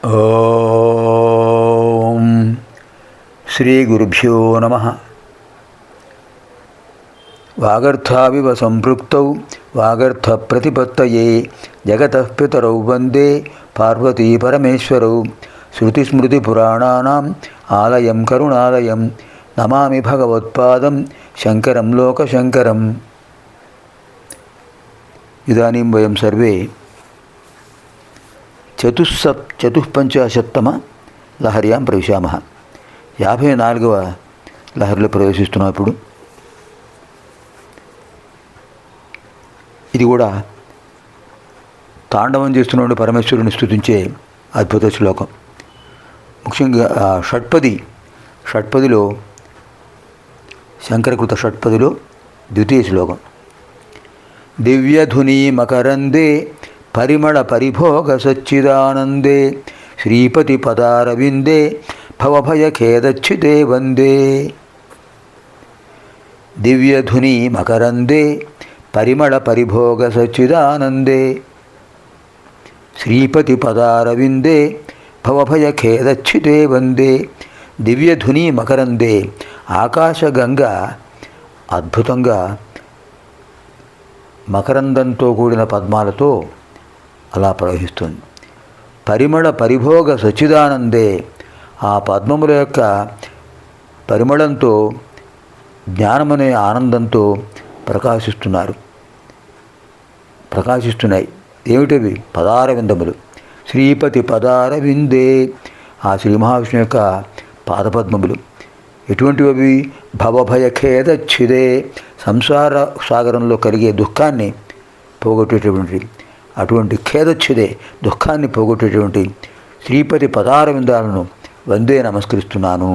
ఓం శ్రీ గురుభ్యో నమః. వాగర్థావివ సంపృక్తౌ వాగర్థ ప్రతిపత్తయే జగతః పితరౌ వందే పార్వతీ పరమేశ్వరౌ. శృతిస్మృతిపురాణానాం ఆలయం కరుణాలయం నమామి భగవత్పాదం శంకరం లోకశంకరం. ఇదానీం వయం సర్వే చతుఃపంచాశత్తమ లహర్యాం ప్రవిశామః. 54వ లహరిలో ప్రవేశిస్తున్నాం. ఇప్పుడు ఇది కూడా తాండవం చేస్తున్న పరమేశ్వరుని స్తుతించే అద్భుత శ్లోకం. ముఖ్యంగా షట్పదిలో శంకరకృత షట్పదిలో ద్వితీయ శ్లోకం. దివ్యధుని మకరందే పరిమళ పరిభోగ సచ్చిదానందే శ్రీపతి పదారవిందే భవభయఖేదచ్యుతే వందే. దివ్యధుని మకరందే పరిమళ పరిభోగ సచ్చిదానందే శ్రీపతి పదారవిందే భవభయఖేదచ్యుతే వందే. దివ్యధుని మకరందే ఆకాశగంగ అద్భుతంగా మకరందంతో కూడిన పద్మాలతో అలా ప్రవహిస్తుంది. పరిమళ పరిభోగ సచ్చిదానందే ఆ పద్మముల యొక్క పరిమళంతో జ్ఞానమనే ఆనందంతో ప్రకాశిస్తున్నాయి. ఏమిటవి? పదారవిందములు. శ్రీపతి పదారవిందే ఆ శ్రీ మహావిష్ణువు యొక్క పాదపద్మములు. ఎటువంటివి అవి? భవభయఖేదచ్యుదే సంసార సాగరంలో కలిగే దుఃఖాన్ని పోగొట్టేటువంటి, అటువంటి ఖేదచ్యుదే దుఃఖాన్ని పోగొట్టేటువంటి శ్రీపతి పదారవిందాలను వందే నమస్కరిస్తున్నాను.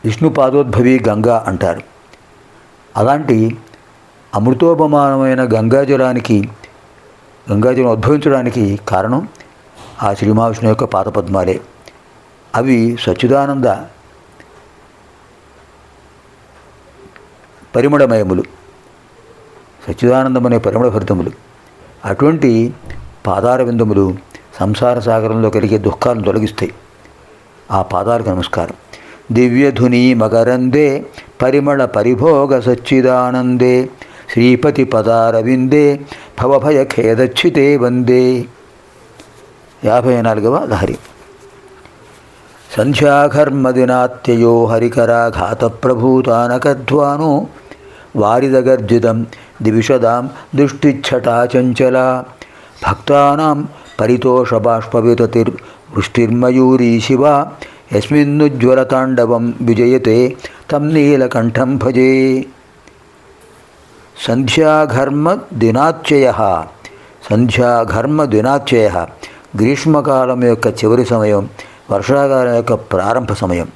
విష్ణు పాదోద్భవి గంగా అంటారు. అలాంటి అమృతోపమానమైన గంగాజలం ఉద్భవించడానికి కారణం ఆ శ్రీ మహావిష్ణువు యొక్క పాదపద్మాలే. అవి సచ్చిదానంద పరిమళమయములు, సచ్చిదానందమనే పరిమళభరితములు. అటువంటి పాదారవిందములు సంసార సాగరంలో కలిగే దుఃఖాలను తొలగిస్తాయి. ఆ పాదాలకు నమస్కారం. దివ్యధుని మకరందే పరిమళ పరిభోగ సచ్చిదానందే శ్రీపతి పదారవిందే భవభయఖేదచ్యుతే వందే. 54వ లహరి. సంధ్యాఘర్మదినాత్యయో హరికరాఘాత ప్రభూతానకధ్వానో వారిదగర్జితం దివిషదాం దృష్టిచ్ఛటాచంచల భక్తానాం పరితోషబాష్పవితతిర్వృష్టిర్మయూరీ శివ యస్మిన్నుజ్వలతాండవం విజయతే తం నీలకంఠం భజే. సంధ్యాఘర్మదినాత్యయ గ్రీష్మకాలం యొక్క చివరి సమయం, వర్షాకాలం యొక్క ప్రారంభ సమయం.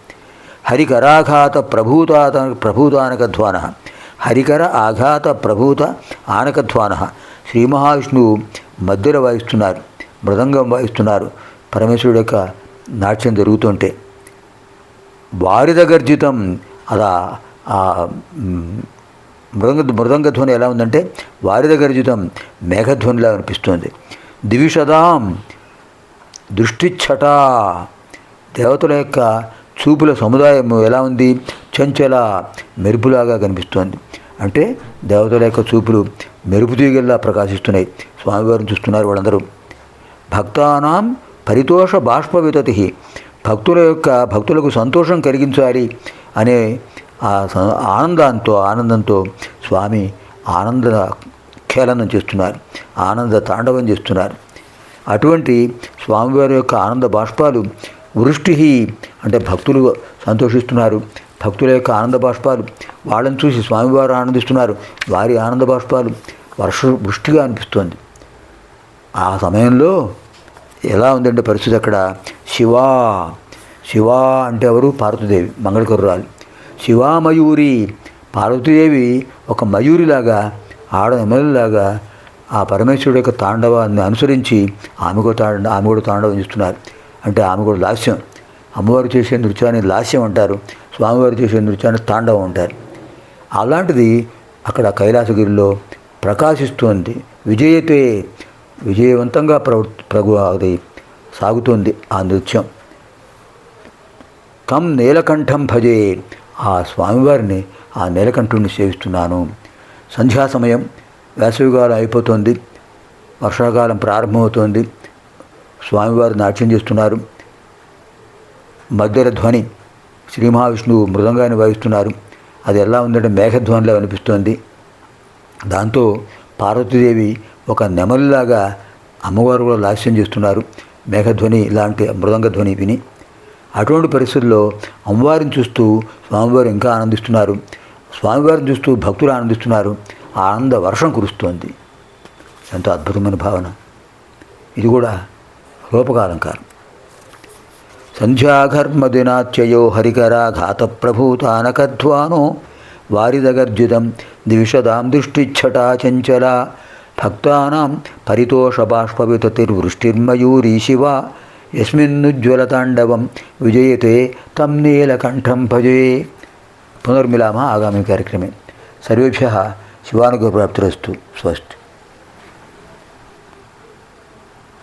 హరికరాఘాత ప్రభూతానకధ్వాన హరికర ఆఘాత ప్రభూత ఆనకధ్వాన. శ్రీ మహావిష్ణువు మధ్యలో వాయిస్తున్నారు, మృదంగం వాయిస్తున్నారు. పరమేశ్వరుడు యొక్క నాట్యం జరుగుతుంటే వారిదగర్జితం అలా ఆ మృదంగధ్వని ఎలా ఉందంటే వారిదగర్జితం మేఘధ్వనిలా అనిపిస్తుంది. దివిషదాం దృష్టిచ్ఛట దేవతల యొక్క చూపుల సముదాయం ఎలా ఉంది? చంచల మెరుపులాగా కనిపిస్తోంది. అంటే దేవతల యొక్క చూపులు మెరుపు తీగల్లా ప్రకాశిస్తున్నాయి. స్వామివారిని చూస్తున్నారు వాళ్ళందరూ. భక్తానాం పరితోష బాష్పవితతి భక్తులకు సంతోషం కలిగించాలి అనే ఆ ఆనందంతో స్వామి ఆనంద ఖేళనం చేస్తున్నారు, ఆనంద తాండవం చేస్తున్నారు. అటువంటి స్వామివారి యొక్క ఆనంద బాష్పాలు వృష్టి అంటే భక్తులు సంతోషిస్తున్నారు. భక్తుల యొక్క ఆనంద బాష్పాలు వాళ్ళని చూసి స్వామివారు ఆనందిస్తున్నారు. వారి ఆనంద బాష్పాలు వృష్టిగా అనిపిస్తోంది. ఆ సమయంలో ఎలా ఉందంటే పరిస్థితి అక్కడ శివ అంటే ఎవరు? పార్వతీదేవి, మంగళకరురాలు. శివామయూరి పార్వతీదేవి ఒక మయూరిలాగా, ఆడ నెమలిలాగా ఆ పరమేశ్వరుడు యొక్క తాండవాన్ని అనుసరించి ఆమె కూడా తాండవం చేస్తున్నారు. అంటే ఆమె కూడా లాస్యం. అమ్మవారు చేసే నృత్యాన్ని లాస్యం అంటారు, స్వామివారు చేసే నృత్యాన్ని తాండవం అంటారు. అలాంటిది అక్కడ కైలాసగిరిలో ప్రకాశిస్తోంది. విజయవంతంగా అది సాగుతోంది ఆ నృత్యం. కం నీలకంఠం భజే, ఆ స్వామివారిని, ఆ నీలకంఠుడిని సేవిస్తున్నాను. సంధ్యా సమయం, వేసవికాలం అయిపోతుంది, వర్షాకాలం ప్రారంభమవుతోంది. స్వామివారు నాట్యం చేస్తున్నారు. మధ్యల ధ్వని, శ్రీ మహావిష్ణువు మృదంగాన్ని వాయిస్తున్నారు. అది ఎలా ఉందంటే మేఘధ్వనిలా అనిపిస్తోంది. దాంతో పార్వతీదేవి ఒక నెమలిలాగా అమ్మవారు కూడా లాస్యం చేస్తున్నారు, మేఘధ్వని లాంటి మృదంగ ధ్వని విని. అటువంటి పరిస్థితుల్లో అమ్మవారిని చూస్తూ స్వామివారు ఇంకా ఆనందిస్తున్నారు. స్వామివారిని చూస్తూ భక్తులు ఆనందిస్తున్నారు. ఆనంద వర్షం కురుస్తోంది. ఎంతో అద్భుతమైన భావన. ఇది కూడా రూపకాలంకారం. సంధ్యాఘర్మదినాత్యయో హరికరాఘాత ప్రభూతానకధ్వానో వారిదగర్జితం ద్విషదాం దృష్టిచ్చటా చంచల భక్తానాం పరితోషబాష్పవితతిర్వృష్టిర్మయూరీ శివ యస్మిన్నుజ్వలతాండవం విజయతే తం నీలకంఠం భజే. పునర్మిలామः ఆగామి కార్యక్రమే. సర్వేభ్యः శివానుగ్రహప్రాప్తిరస్తు. స్వస్తి.